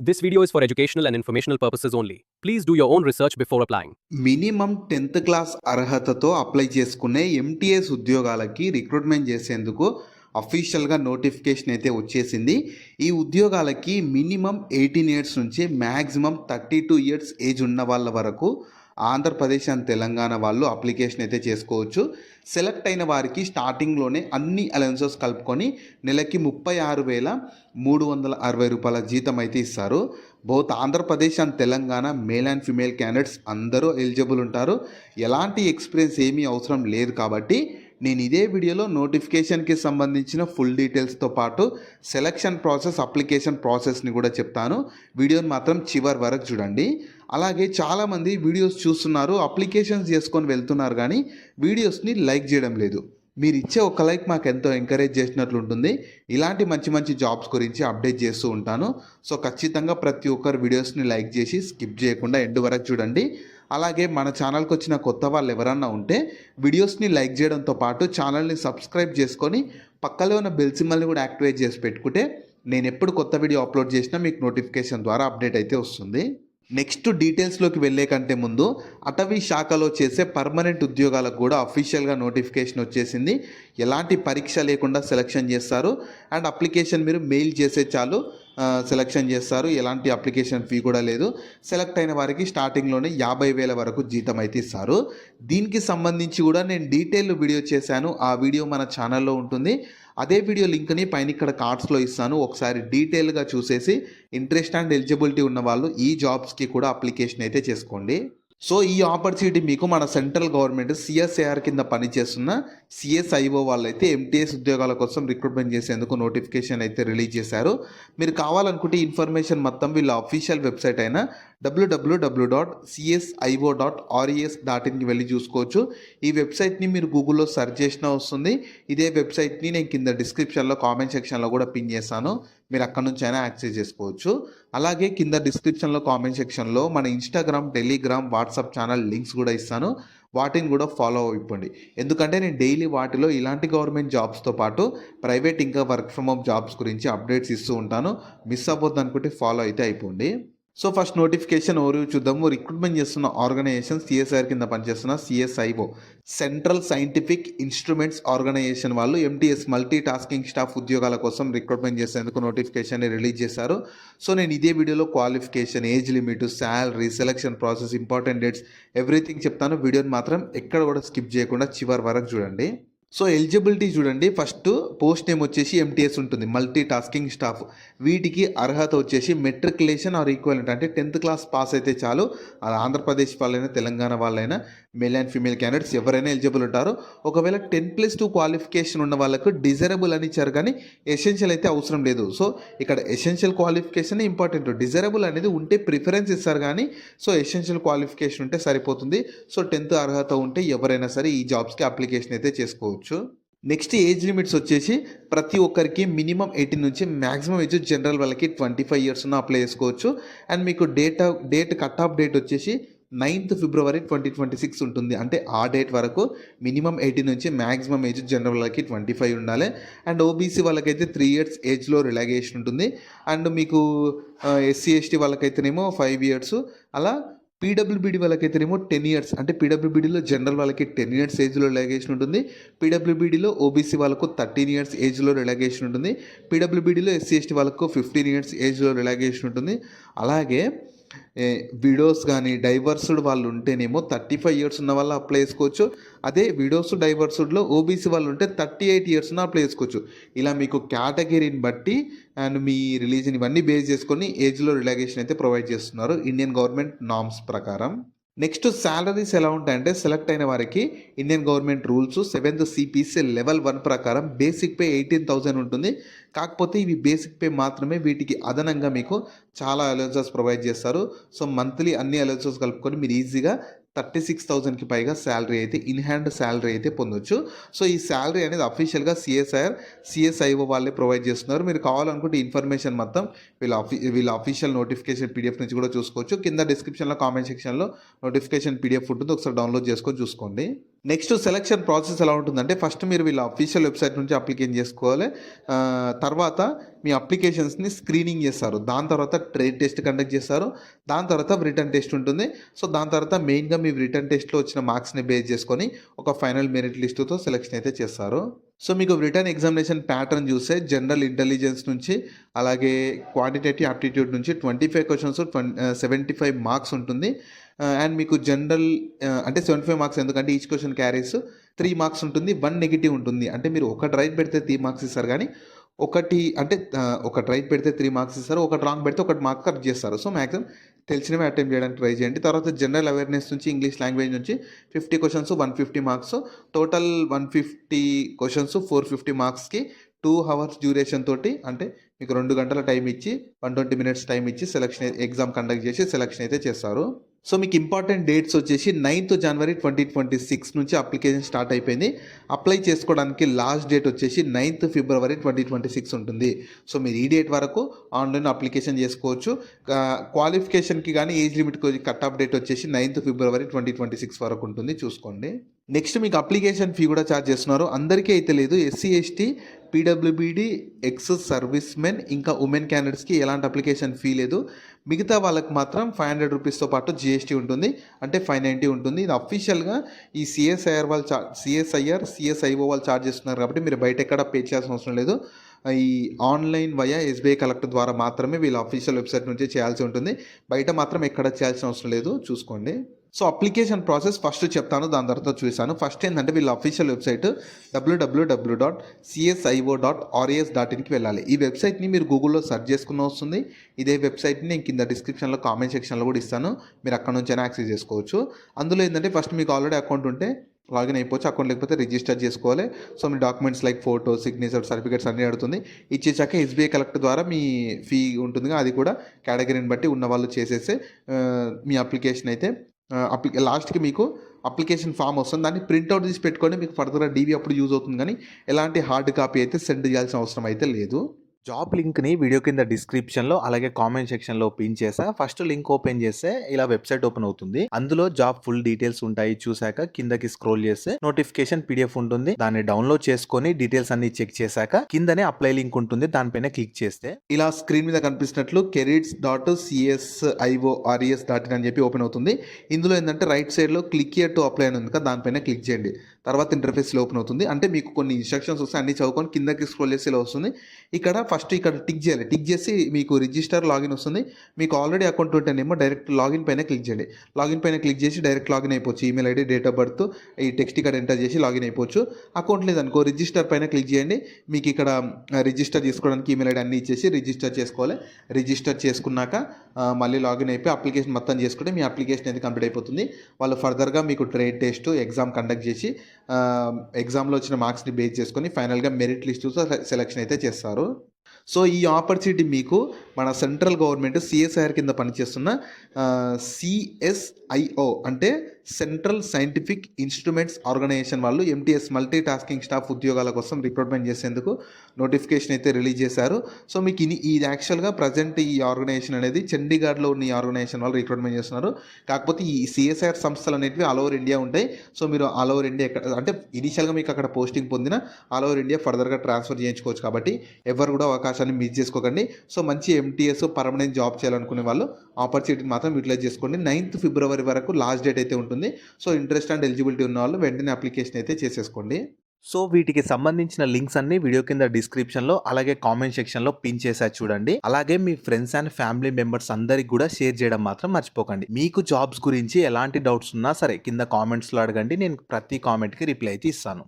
This video is for educational and informational purposes only. Please do your own research before applying. Minimum 10th class అర్హతతో apply చేసుకునే MTS ఉద్యోగాలకి recruitment చేసేందుకు అఫీషియల్గా notification అయితే వచ్చేసింది. ఈ ఉద్యోగాలకి మినిమం 18 ఇయర్స్ నుంచి మ్యాక్సిమం 32 ఇయర్స్ ఏజ్ ఉన్న వాళ్ళ వరకు ఆంధ్రప్రదేశ్ అండ్ తెలంగాణ వాళ్ళు అప్లికేషన్ అయితే చేసుకోవచ్చు. సెలెక్ట్ అయిన వారికి స్టార్టింగ్లోనే అన్ని అలవెన్సెస్ కలుపుకొని నెలకి 36,360 రూపాయల జీతం అయితే ఇస్తారు. Both Andhra Pradesh and Telangana male and female candidates అందరూ ఎలిజిబుల్ ఉంటారు. ఎలాంటి ఎక్స్పీరియన్స్ ఏమీ అవసరం లేదు కాబట్టి నేను ఇదే వీడియోలో నోటిఫికేషన్కి సంబంధించిన ఫుల్ డీటెయిల్స్తో పాటు సెలక్షన్ ప్రాసెస్, అప్లికేషన్ ప్రాసెస్ని కూడా చెప్తాను. వీడియోని మాత్రం చివరి వరకు చూడండి. అలాగే చాలామంది వీడియోస్ చూస్తున్నారు, అప్లికేషన్స్ చేసుకొని వెళ్తున్నారు, కానీ వీడియోస్ని లైక్ చేయడం లేదు. మీరు ఇచ్చే ఒక లైక్ మాకు ఎంతో ఎంకరేజ్ చేసినట్లు ఉంటుంది. ఇలాంటి మంచి మంచి జాబ్స్ గురించి అప్డేట్ చేస్తూ ఉంటాను. సో ఖచ్చితంగా ప్రతి ఒక్కరు వీడియోస్ని లైక్ చేసి స్కిప్ చేయకుండా ఎండ్ వరకు చూడండి. అలాగే మన ఛానల్కి వచ్చిన కొత్త వాళ్ళు ఎవరన్నా ఉంటే వీడియోస్ని లైక్ చేయడంతో పాటు ఛానల్ని సబ్స్క్రైబ్ చేసుకొని పక్కలో ఉన్న బెల్ సింబల్ని కూడా యాక్టివేట్ చేసి పెట్టుకుంటే నేను ఎప్పుడు కొత్త వీడియో అప్లోడ్ చేసినా మీకు నోటిఫికేషన్ ద్వారా అప్డేట్ అయితే వస్తుంది. నెక్స్ట్ డీటెయిల్స్లోకి వెళ్ళే కంటే ముందు అటవీ శాఖలో చేసే పర్మనెంట్ ఉద్యోగాలకు కూడా అఫీషియల్గా నోటిఫికేషన్ వచ్చేసింది. ఎలాంటి పరీక్ష లేకుండా సెలక్షన్ చేస్తారు అండ్ అప్లికేషన్ మీరు మెయిల్ చేసే చాలు సెలక్షన్ చేస్తారు. ఎలాంటి అప్లికేషన్ ఫీ కూడా లేదు. సెలెక్ట్ అయిన వారికి స్టార్టింగ్లోనే 50,000 వరకు జీతం అయితే ఇస్తారు. దీనికి సంబంధించి కూడా నేను డీటెయిల్ వీడియో చేశాను. ఆ వీడియో మన ఛానల్లో ఉంటుంది. అదే వీడియో లింక్ని పైన ఇక్కడ కార్డ్స్లో ఇస్తాను. ఒకసారి డీటెయిల్గా చూసేసి ఇంట్రెస్ట్ అండ్ ఎలిజిబిలిటీ ఉన్న వాళ్ళు ఈ జాబ్స్కి కూడా అప్లికేషన్ అయితే చేసుకోండి. సో ఈ ఆపర్చునిటీ మీకు మన సెంట్రల్ గవర్నమెంట్ సిఎస్ఐఆర్ కింద పనిచేస్తున్న సిఎస్ఐఓ వాళ్ళైతే ఎంటీఎస్ ఉద్యోగాల కోసం రిక్రూట్మెంట్ చేసేందుకు నోటిఫికేషన్ అయితే రిలీజ్ చేశారు. మీరు కావాలనుకుంటే ఇన్ఫర్మేషన్ మొత్తం వీళ్ళ అఫీషియల్ వెబ్సైట్ అయిన www.csio.res.in వెళ్ళి చూసుకోవచ్చు. ఈ వెబ్సైట్ని మీరు గూగుల్లో సెర్చ్ చేసినా వస్తుంది. ఇదే వెబ్సైట్ని నేను కింద డిస్క్రిప్షన్లో కామెంట్ సెక్షన్లో కూడా పిన్ చేస్తాను. మీరు అక్కడ నుంచి అయినా యాక్సెస్ చేసుకోవచ్చు. అలాగే కింద డిస్క్రిప్షన్లో కామెంట్ సెక్షన్లో మన Instagram, Telegram, WhatsApp channel links కూడా ఇస్తాను. వాటిని కూడా ఫాలో అయిపోండి. ఎందుకంటే నేను డైలీ వాటిలో ఇలాంటి గవర్నమెంట్ జాబ్స్తో పాటు ప్రైవేట్ ఇంకా వర్క్ ఫ్రమ్ హోమ్ జాబ్స్ గురించి అప్డేట్స్ ఇస్తూ ఉంటాను. మిస్ అవ్వద్దు అనుకుంటే ఫాలో అయితే అయిపోండి. సో ఫస్ట్ నోటిఫికేషన్ ఓవర్ చూద్దాము. రిక్రూట్మెంట్ చేస్తున్న ఆర్గనైజేషన్ సిఎస్ఐఆర్ కింద పనిచేస్తున్న సిఎస్ఐఓ సెంట్రల్ సైంటిఫిక్ ఇన్స్ట్రుమెంట్స్ ఆర్గనైజేషన్ వాళ్ళు ఎంటీఎస్ మల్టీ టాస్కింగ్ స్టాఫ్ ఉద్యోగాల కోసం రిక్రూట్మెంట్ చేసేందుకు నోటిఫికేషన్ రిలీజ్ చేశారు. సో నేను ఇదే వీడియోలో qualification, age limit, salary, selection process, important dates everything చెప్తాను. వీడియోని మాత్రం ఎక్కడ కూడా స్కిప్ చేయకుండా చివరి వరకు చూడండి. సో ఎలిజిబిలిటీ చూడండి. ఫస్ట్ పోస్ట్ నేమ్ వచ్చేసి ఎంటీఎస్ ఉంటుంది, మల్టీ టాస్కింగ్ స్టాఫ్. వీటికి అర్హత వచ్చేసి మెట్రికులేషన్ ఆర్ ఈక్వలెంట్, అంటే 10th క్లాస్ పాస్ అయితే చాలు. అది ఆంధ్రప్రదేశ్ వాళ్ళైనా తెలంగాణ వాళ్ళైనా మేల్ అండ్ ఫీమేల్ క్యాండిడేట్స్ ఎవరైనా ఎలిజిబుల్ ఉంటారు. ఒకవేళ 10+2 క్వాలిఫికేషన్ ఉన్న వాళ్ళకు డిజైరబుల్ అని ఇచ్చారు, కానీ ఎసెన్షియల్ అయితే అవసరం లేదు. సో ఇక్కడ ఎసెన్షియల్ క్వాలిఫికేషన్ ఇంపార్టెంట్. డిజైరబుల్ అనేది ఉంటే ప్రిఫరెన్స్ ఇస్తారు, కానీ సో ఎసెన్షియల్ క్వాలిఫికేషన్ ఉంటే సరిపోతుంది. సో 10th అర్హత ఉంటే ఎవరైనా సరే ఈ జాబ్స్కి అప్లికేషన్ అయితే చేసుకోవచ్చు. నెక్స్ట్ ఏజ్ లిమిట్స్ వచ్చేసి ప్రతి ఒక్కరికి మినిమం 18 నుంచి మ్యాక్సిమం ఏజ్ జనరల్ వాళ్ళకి 25 ఇయర్స్ ఉన్న అప్లై చేసుకోవచ్చు. అండ్ మీకు డేట్ కట్ ఆఫ్ డేట్ వచ్చేసి 9th ఫిబ్రవరి 2026 ఉంటుంది. అంటే ఆ డేట్ వరకు మినిమం 18 నుంచి మ్యాక్సిమం ఏజ్ జనరల్ వాళ్ళకి 25 ఉండాలి. అండ్ ఓబీసీ వాళ్ళకైతే 3 ఇయర్స్ ఏజ్లో రిలాక్సేషన్ ఉంటుంది. అండ్ మీకు ఎస్సీ ఎస్టీ వాళ్ళకైతేనేమో 5 ఇయర్స్, అలా పీడబ్ల్యూబీడీ వాళ్ళకైతేనేమో 10 ఇయర్స్. అంటే పీడబ్ల్యూబీడీలో జనరల్ వాళ్ళకి 10 ఇయర్స్ ఏజ్లో రిలాక్సేషన్ ఉంటుంది. పీడబ్ల్యూబీడీలో ఓబీసీ వాళ్ళకు 13 ఇయర్స్ ఏజ్లో రిలాక్సేషన్ ఉంటుంది. పీడబ్ల్యూబీడీలో ఎస్సీ ఎస్టీ వాళ్ళకు 15 ఇయర్స్ ఏజ్లో రిలాక్సేషన్ ఉంటుంది. అలాగే విడోస్ కానీ డైవర్స్డ్ వాళ్ళు ఉంటేనేమో 35 ఇయర్స్ ఉన్న వాళ్ళు అప్లై చేసుకోవచ్చు. అదే విడోస్ డైవర్స్డ్లో ఓబీసీ వాళ్ళు ఉంటే 38 ఇయర్స్ ఉన్న అప్లై చేసుకోవచ్చు. ఇలా మీకు కేటగిరీని బట్టి అండ్ మీ రిలీజన్ ఇవన్నీ బేస్ చేసుకొని ఏజ్లో రిలాక్సేషన్ అయితే ప్రొవైడ్ చేస్తున్నారు ఇండియన్ గవర్నమెంట్ నామ్స్ ప్రకారం. నెక్స్ట్ శాలరీస్ ఎలా ఉంటాయంటే సెలెక్ట్ అయిన వారికి Indian government rules 7th CPC level 1 ప్రకారం బేసిక్ పే 18,000 ఉంటుంది. కాకపోతే ఇవి బేసిక్ పే మాత్రమే. వీటికి అదనంగా మీకు చాలా అలవెన్సెస్ ప్రొవైడ్ చేస్తారు. సో మంత్లీ అన్ని అలవెన్సెస్ కలుపుకొని మీరు ఈజీగా 36,000కి పైగా శాలరీ అయితే ఇన్ హ్యాండ్ శాలరీ అయితే పొందొచ్చు. సో ఈ శాలరీ అనేది అఫీషియల్గా సిఎస్ఐఓ వాళ్ళే ప్రొవైడ్ చేస్తున్నారు. మీరు కావాలనుకుంటే ఇన్ఫర్మేషన్ మొత్తం వీళ్ళ అఫీషియల్ నోటిఫికేషన్ PDF నుంచి కూడా చూసుకోవచ్చు. కింద డిస్క్రిప్షన్లో కామెంట్ సెక్షన్లో నోటిఫికేషన్ PDF ఉంటుంది, ఒకసారి డౌన్లోడ్ చేసుకొని చూసుకోండి. నెక్స్ట్ సెలక్షన్ ప్రాసెస్ ఎలా ఉంటుందంటే ఫస్ట్ మీరు వీళ్ళ అఫీషియల్ వెబ్సైట్ నుంచి అప్లికేషన్ చేసుకోవాలి. తర్వాత మీ అప్లికేషన్స్‌ని స్క్రీనింగ్ చేస్తారు. దాని తర్వాత ట్రేడ్ టెస్ట్ కండక్ట్ చేస్తారు. దాని తర్వాత రిటన్ టెస్ట్ ఉంటుంది. సో, దాని తర్వాత మెయిన్‌గా మీ రిటన్ టెస్ట్‌లో వచ్చిన మార్క్స్‌ని బేస్ చేసుకొని ఒక ఫైనల్ మెరిట్ లిస్ట్‌తో సెలక్షన్ అయితే చేస్తారు. సో, మీకు రిటన్ ఎగ్జామినేషన్ ప్యాటర్న్ చూస్తే జనరల్ ఇంటెలిజెన్స్ నుంచి, అలాగే క్వాంటిటేటివ్ యాప్టిట్యూడ్ నుంచి 25 క్వెషన్స్ 75 మార్క్స్ ఉంటుంది. అండ్ మీకు జనరల్ అంటే 75 మార్క్స్ ఎందుకంటే ఈచ్ క్వెషన్ క్యారీస్ 3 మార్క్స్ ఉంటుంది. 1 నెగెటివ్ ఉంటుంది. అంటే మీరు ఒకటి రైట్ పెడితే 3 మార్క్స్ ఇస్తారు గానీ, ఒకటి రైట్ పెడితే 3 మార్క్స్ ఇస్తారు. ఒకటి రాంగ్ పెడితే 1 మార్క్ కట్ చేస్తారు. సో, మాక్సిమం తెలిసినవి అటెంప్ట్ చేయడానికి ట్రై చేయండి. తర్వాత జనరల్ అవేర్‌నెస్ నుంచి ఇంగ్లీష్ లాంగ్వేజ్ నుంచి 50 క్వెషన్స్ 150 మార్క్స్. టోటల్ 150 క్వెషన్స్ 450 మార్క్స్‌కి 2 అవర్స్ డ్యూరేషన్ తోటి అంటే మీకు 2 గంటల టైం ఇచ్చి 120 మినిట్స్ టైం ఇచ్చి ఎగ్జామ్ కండక్ట్ చేసి సెలక్షన్ అయితే చేస్తారు. సో, మీకు ఇంపార్టెంట్ డేట్స్ వచ్చేసి 9th జనవరి 2026 నుంచి అప్లికేషన్ స్టార్ట్ అయిపోయింది. అప్లై చేసుకోవడానికి లాస్ట్ డేట్ వచ్చేసి 9th ఫిబ్రవరి 2026 ఉంటుంది. సో, మీరు ఈ డేట్ వరకు ఆన్‌లైన్‌లో అప్లికేషన్ చేసుకోవచ్చు. క్వాలిఫికేషన్‌కి కానీ ఏజ్ లిమిట్‌కి కట్ ఆఫ్ డేట్ వచ్చేసి 9th ఫిబ్రవరి 2026 వరకు ఉంటుంది చూసుకోండి. నెక్స్ట్ మీకు అప్లికేషన్ ఫీ కూడా ఛార్జ్ చేస్తున్నారు. అందరికీ అయితే లేదు. SC, ST, PWBD, ex service men ఇంకా ఉమెన్ క్యాండిడేట్స్‌కి ఎలాంటి అప్లికేషన్ ఫీ లేదు. మిగతా వాళ్ళకి మాత్రం 500 రూపీస్‌తో పాటు జీఎస్టీ ఉంటుంది. అంటే 590 ఉంటుంది. ఇది అఫీషియల్‌గా ఈ సిఎస్ఐఆర్ వాళ్ళు సిఎస్ఐఓ వాళ్ళు ఛార్జ్ చేస్తున్నారు కాబట్టి మీరు బయట ఎక్కడ పే చేయాల్సిన అవసరం లేదు. ఈ ఆన్లైన్ వయా ఎస్బీఐ కలెక్టర్ ద్వారా మాత్రమే వీళ్ళ అఫీషియల్ వెబ్సైట్ నుంచి చేయాల్సి ఉంటుంది. బయట మాత్రం ఎక్కడ చేయాల్సిన అవసరం లేదు చూసుకోండి. సో, అప్లికేషన్ ప్రాసెస్ ఫస్ట్ చెప్తాను. దాని తర్వాత చూసాను. ఫస్ట్ ఏంటంటే వీళ్ళ అఫీషియల్ వెబ్సైట్ www.csivo.ras.inకి వెళ్ళాలి. ఈ వెబ్సైట్‌ని మీరు గూగుల్‌లో సెర్చ్ చేసుకున్న వస్తుంది. ఇదే వెబ్సైట్‌ని నేను కింద డిస్క్రిప్షన్‌లో కామెంట్ సెక్షన్‌లో కూడా ఇస్తాను. మీరు అక్కడ నుంచైనా యాక్సెస్ చేసుకోవచ్చు. అందులో ఏంటంటే ఫస్ట్ మీకు ఆల్రెడీ అకౌంట్ ఉంటే లాగిన్ అయిపోవచ్చు. అకౌంట్ లేకపోతే రిజిస్టర్ చేసుకోవాలి. సో, మీ documents like photo, signature, certificates అన్నీ అడుగుతుంది. ఇచ్చేసాక ఎస్బీఐ కలెక్టర్ ద్వారా మీ ఫీ ఉంటుందిగా అది కూడా కేటగిరీని బట్టి ఉన్న వాళ్ళు చేసేస్తే మీ అప్లికేషన్ అయితే లాస్ట్‌కి మీకు అప్లికేషన్ ఫామ్ వస్తుంది. దాన్ని ప్రింట్‌ఔట్ తీసి పెట్టుకొని మీకు ఫర్దర్‌గా డీవీ అప్పుడు యూజ్ అవుతుంది కానీ ఎలాంటి హార్డ్ కాపీ అయితే సెండ్ చేయాల్సిన అవసరం అయితే లేదు. జాబ్ లింక్‌ని వీడియో కింద డిస్క్రిప్షన్‌లో అలాగే కామెంట్ సెక్షన్‌లో పిన్ చేశా. ఫస్ట్ లింక్ ఓపెన్ చేస్తే ఇలా వెబ్సైట్ ఓపెన్ అవుతుంది. అందులో జాబ్ ఫుల్ డీటెయిల్స్ ఉంటాయి. చూసాక కిందకి స్క్రోల్ చేస్తే నోటిఫికేషన్ పీడిఎఫ్ ఉంటుంది. దాన్ని డౌన్లోడ్ చేసుకొని డీటెయిల్స్ అన్ని చెక్ చేశాక కిందనే అప్లై లింక్ ఉంటుంది. దానిపైన క్లిక్ చేస్తే ఇలా స్క్రీన్ మీద కనిపిస్తున్నట్లు careers.csivo.ras.in అని చెప్పి ఓపెన్ అవుతుంది. ఇందులో ఏంటంటే రైట్ సైడ్‌లో క్లిక్ హియర్ టు అప్లై అని ఉంది కదా, దానిపైన క్లిక్ చేయండి. తర్వాత ఇంటర్ఫేస్‌లో ఓపెన్ అవుతుంది. అంటే మీకు కొన్ని ఇన్స్ట్రక్షన్స్ వస్తాయి. అన్ని చదువుకొని కిందకి స్క్రోల్ చేస్తే ఇలా వస్తుంది. ఫస్ట్ ఇక్కడ టిక్ చేయాలి. టిక్ చేసి మీకు రిజిస్టర్ లాగిన్ వస్తుంది. మీకు ఆల్రెడీ అకౌంట్ ఉంటేనేమో డైరెక్ట్ లాగిన్ పైన క్లిక్ చేయండి. లాగిన్ పైన క్లిక్ చేసి డైరెక్ట్ లాగిన్ అయిపోవచ్చు. Email ID, date of birth, ఈ టెక్స్ట్ ఇక్కడ ఎంటర్ చేసి లాగిన్ అయిపోవచ్చు. అకౌంట్ లేదనుకో రిజిస్టర్ పైన క్లిక్ చేయండి. మీకు ఇక్కడ రిజిస్టర్ చేసుకోవడానికి ఈమెయిల్ ఐడి అన్నీ ఇచ్చేసి రిజిస్టర్ చేసుకోవాలి. రిజిస్టర్ చేసుకున్నాక మళ్ళీ లాగిన్ అయిపోయి అప్లికేషన్ మొత్తం చేసుకుంటే మీ అప్లికేషన్ అయితే కంప్లీట్ అయిపోతుంది. వాళ్ళు ఫర్దర్గా మీకు ట్రేడ్ టెస్ట్, ఎగ్జామ్ కండక్ట్ చేసి ఎగ్జామ్లో వచ్చిన మార్క్స్ని బేస్ చేసుకొని ఫైనల్గా మెరిట్ లిస్టుతో సెలక్షన్ అయితే చేస్తారు. సో, ఈ ఆపర్చునిటీ మీకు మన సెంట్రల్ గవర్నమెంట్ సిఎస్ఐఆర్ కింద పనిచేస్తున్న సిఎస్ఐఓ అంటే సెంట్రల్ సైంటిఫిక్ ఇన్స్ట్రుమెంట్స్ ఆర్గనైజేషన్ వాళ్ళు ఎంటీఎస్ మల్టీ టాస్కింగ్ స్టాఫ్ ఉద్యోగాల కోసం రిక్రూట్మెంట్ చేసేందుకు నోటిఫికేషన్ అయితే రిలీజ్ చేశారు. సో, మీకు ఇది యాక్చువల్గా ప్రజెంట్ ఈ ఆర్గనైజేషన్ అనేది చండీగఢ్లో ఉన్న ఈ ఆర్గనైజేషన్ వాళ్ళు రిక్రూట్మెంట్ చేస్తున్నారు. కాకపోతే ఈ సిఎస్ఐఆర్ సంస్థలు అనేటివి ఆల్ ఓవర్ ఇండియా ఉంటాయి. సో, మీరు ఆల్ ఓవర్ ఇండియా అంటే ఇనీషియల్గా మీకు అక్కడ పోస్టింగ్ పొందిన ఆల్ ఓవర్ ఇండియా ఫర్దర్గా ట్రాన్స్ఫర్ చేయించుకోవచ్చు. కాబట్టి ఎవరు కూడా అవకాశాన్ని మిస్ చేసుకోకండి. సో, మంచి ఎంటీఎస్ పర్మనెంట్ జాబ్ చేయాలనుకునే వాళ్ళు ఆపర్చునిటీని మాత్రం యూటిలైజ్ చేసుకోండి. 9th ఫిబ్రవరి వరకు లాస్ట్ డేట్ అయితే ఉంటుంది. సో, ఇంట్రెస్ట్ అండ్ ఎలిజిబిలిటీ ఉన్న వాళ్ళు వెంటనే అప్లికేషన్ అయితే చేసేసుకోండి. సో, వీటికి సంబంధించిన లింక్స్ అన్ని వీడియో కింద డిస్క్రిప్షన్‌లో అలాగే కామెంట్ సెక్షన్‌లో పిన్ చేశా చూడండి. అలాగే మీ ఫ్రెండ్స్ అండ్ ఫ్యామిలీ మెంబర్స్ అందరికి కూడా షేర్ చేయడం మాత్రం మర్చిపోకండి. మీకు జాబ్స్ గురించి ఎలాంటి డౌట్స్ ఉన్నా సరే కింద కామెంట్స్‌లో అడగండి. నేను ప్రతి కామెంట్‌కి రిప్లై అయితే ఇస్తాను.